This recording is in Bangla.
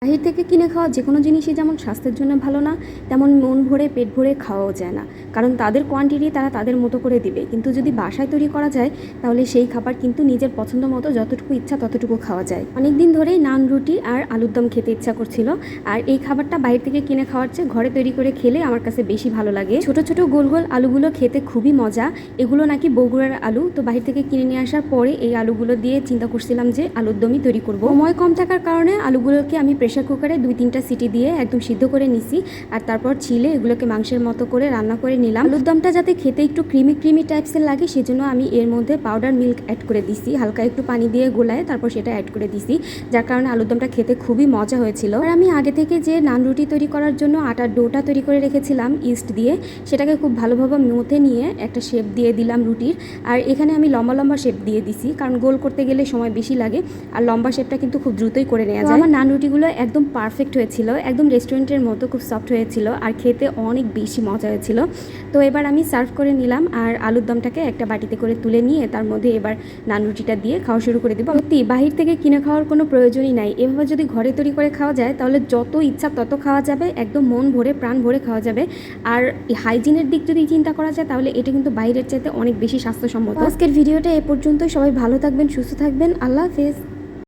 বাহির থেকে কিনে খাওয়া যে কোনো জিনিসই যেমন স্বাস্থ্যের জন্য ভালো না, তেমন মন ভরে পেট ভরে খাওয়াও যায় না। কারণ তাদের কোয়ান্টিটি তারা তাদের মতো করে দিবে, কিন্তু যদি বাসায় তৈরি করা যায় তাহলে সেই খাবার কিন্তু নিজের পছন্দ মতো যতটুকু ইচ্ছা ততটুকু খাওয়া যায়। অনেক দিন ধরেই নান, রুটি আর আলুর দম খেতে ইচ্ছা করছিল, আর এই খাবারটা বাইরে থেকে কিনে খাওয়ার চেয়ে ঘরে তৈরি করে খেলে আমার কাছে বেশি ভালো লাগে। ছোট ছোট গোল গোল আলুগুলো খেতে খুবই মজা। এগুলো নাকি বগুড়ার আলু। তো বাইরে থেকে কিনে নিয়ে আসার পরে এই আলুগুলো দিয়ে চিন্তা করছিলাম যে আলুর দমই তৈরি করব। সময় কম থাকার কারণে আলুগুলোকে আমি প্রেসার কুকারে 2-3টা সিটি দিয়ে একদম সিদ্ধ করে নিছি, আর তারপর ছিলে এগুলোকে মাংসের মতো করে রান্না করে নিলাম। আলুর দমটা যাতে খেতে একটু ক্রিমি ক্রিমি টাইপসের লাগে সেজন্য আমি এর মধ্যে পাউডার মিল্ক অ্যাড করে দিছি, হালকা একটু পানি দিয়ে গোলায় তারপর সেটা অ্যাড করে দিছি, যার কারণে আলুর দমটা খেতে খুবই মজা হয়েছিল। আর আমি আগে থেকে যে নান রুটি তৈরি করার জন্য আটার ডোটা তৈরি করে রেখেছিলাম ইস্ট দিয়ে, সেটাকে খুব ভালোভাবে মথে নিয়ে একটা শেপ দিয়ে দিলাম রুটির। আর এখানে আমি লম্বা লম্বা শেপ দিয়ে দিছি, কারণ গোল করতে গেলে সময় বেশি লাগে, আর লম্বা শেপটা কিন্তু খুব দ্রুতই করে নেওয়া যায়। আমার নান রুটিগুলো একদম পারফেক্ট হয়েছিল, একদম রেস্টুরেন্টের মতো খুব সফট হয়েছিল, আর খেতে অনেক বেশি মজা হয়েছিল। তো এবার আমি সার্ভ করে নিলাম, আর আলুর দমটাকে একটা বাটিতে করে তুলে নিয়ে তার মধ্যে এবার নান রুটিটা দিয়ে খাওয়া শুরু করে দেবো। সত্যি বাহির থেকে কিনে খাওয়ার কোনো প্রয়োজনই নাই, এভাবে যদি ঘরে তৈরি করে খাওয়া যায় তাহলে যত ইচ্ছা তত খাওয়া যাবে, একদম মন ভরে প্রাণ ভরে খাওয়া যাবে। আর হাইজিনের দিক যদি চিন্তা করা যায় তাহলে এটা কিন্তু বাইরের চাইতে অনেক বেশি স্বাস্থ্যসম্মত। আজকের ভিডিওটা এ পর্যন্তই। সবাই ভালো থাকবেন, সুস্থ থাকবেন, আল্লাহ হাফেজ।